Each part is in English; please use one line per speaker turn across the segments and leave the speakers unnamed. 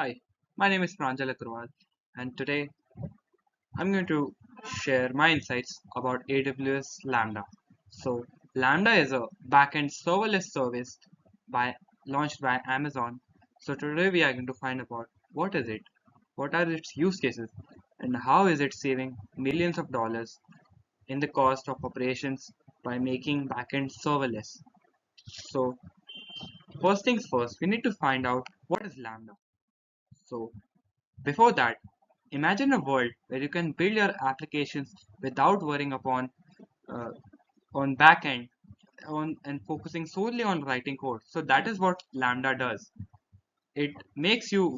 Hi, my name is Pranjal Agarwal, and today I'm going to share my insights about AWS Lambda. So, Lambda is a backend serverless service launched by Amazon. So, today we are going to find about what is it, what are its use cases, and how is it saving millions of dollars in the cost of operations by making backend serverless. So, first things first, we need to find out what is Lambda. So, before that, imagine a world where you can build your applications without worrying uh, on backend on and focusing solely on writing code. So that is what Lambda does. It makes you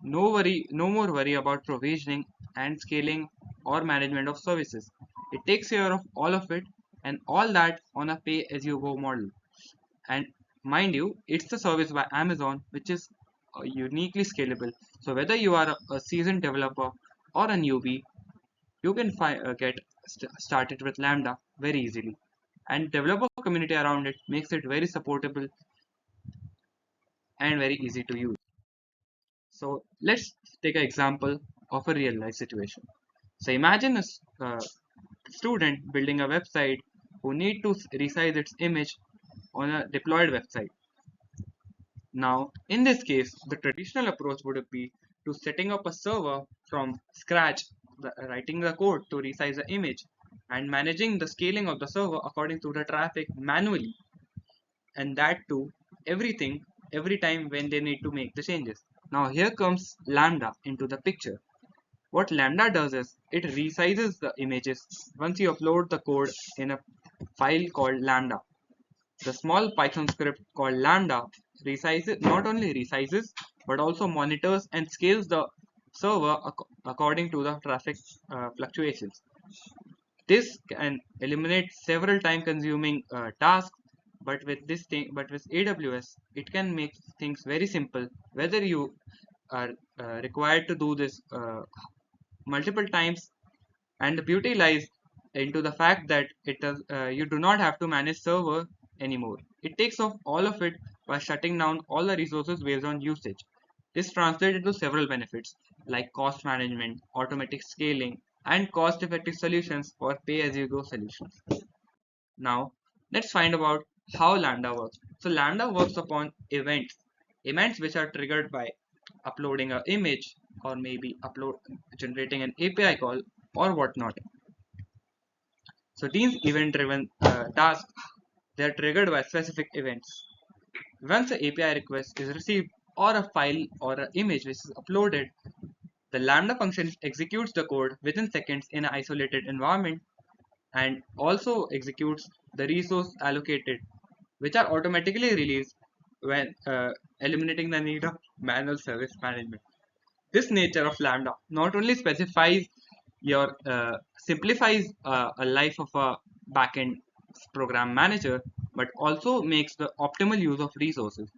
no more worry about provisioning and scaling or management of services. It takes care of all of it and all that on a pay as you go model. And mind you, it's the service by Amazon which is uniquely scalable. So whether you are a seasoned developer or a newbie, you can get started with Lambda very easily. And developer community around it makes it very supportable and very easy to use. So let's take an example of a real life situation. So imagine a student building a website who need to resize its image on a deployed website. Now, in this case, the traditional approach would be to setting up a server from scratch, writing the code to resize the image, and managing the scaling of the server according to the traffic manually, and that too, everything every time when they need to make the changes. Now, here comes Lambda into the picture. What Lambda does is it resizes the images once you upload the code in a file called Lambda. The small Python script called lambda not only resizes but also monitors and scales the server according to the traffic fluctuations. This can eliminate several time-consuming tasks, but with AWS, it can make things very simple. Whether you are required to do this multiple times, and the beauty lies into the fact that you do not have to manage server anymore. It takes off all of it by shutting down all the resources based on usage. This translates into several benefits like cost management, automatic scaling, and cost-effective solutions for pay-as-you-go solutions. Now, let's find about how Lambda works. So Lambda works upon events which are triggered by uploading an image or maybe upload generating an API call or whatnot. So these event-driven tasks, they are triggered by specific events. Once the API request is received or a file or an image which is uploaded, the Lambda function executes the code within seconds in an isolated environment and also executes the resource allocated, which are automatically released when eliminating the need of manual service management. This nature of Lambda not only simplifies a life of a backend program manager, but also makes the optimal use of resources.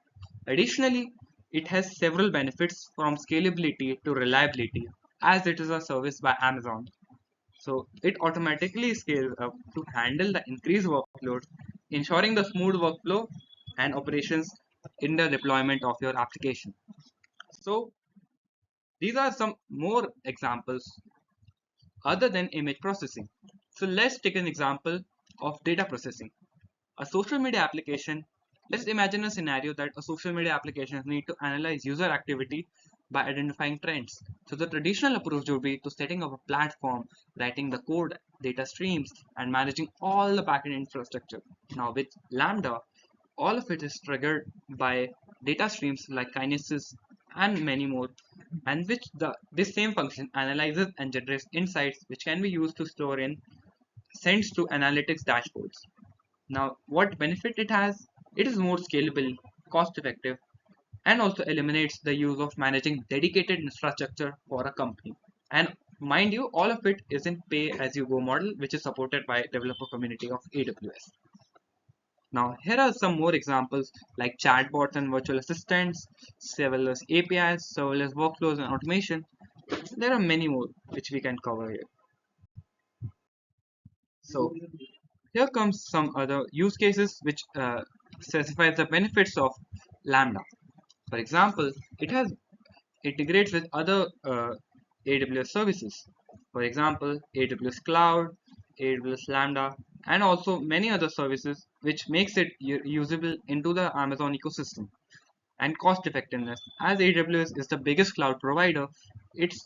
Additionally, it has several benefits from scalability to reliability, as it is a service by Amazon. So it automatically scales up to handle the increased workload, ensuring the smooth workflow and operations in the deployment of your application. So these are some more examples other than image processing. So let's take an example of data processing. A social media application, let's imagine a scenario that a social media applications need to analyze user activity by identifying trends. So the traditional approach would be to setting up a platform, writing the code, data streams, and managing all the backend infrastructure. Now with Lambda, all of it is triggered by data streams like Kinesis and many more, and which this same function analyzes and generates insights which can be used to store in sends to analytics dashboards. Now, what benefit it has? It is more scalable, cost effective, and also eliminates the use of managing dedicated infrastructure for a company. And mind you, all of it is in pay as you go model, which is supported by developer community of AWS. Now, here are some more examples like chatbots and virtual assistants, serverless APIs, serverless workflows and automation. There are many more which we can cover here. So, here comes some other use cases which specifies the benefits of Lambda. For example, it has integrates with other AWS services. For example, AWS Cloud, AWS Lambda, and also many other services, which makes it usable into the Amazon ecosystem. And cost effectiveness, as AWS is the biggest cloud provider, it's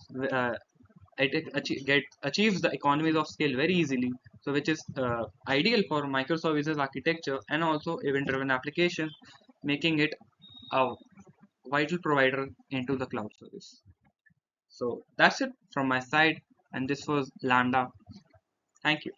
achieves the economies of scale very easily, so which is ideal for microservices architecture and also event-driven applications, making it a vital provider into the cloud service. So that's it from my side, and this was Lambda. Thank you.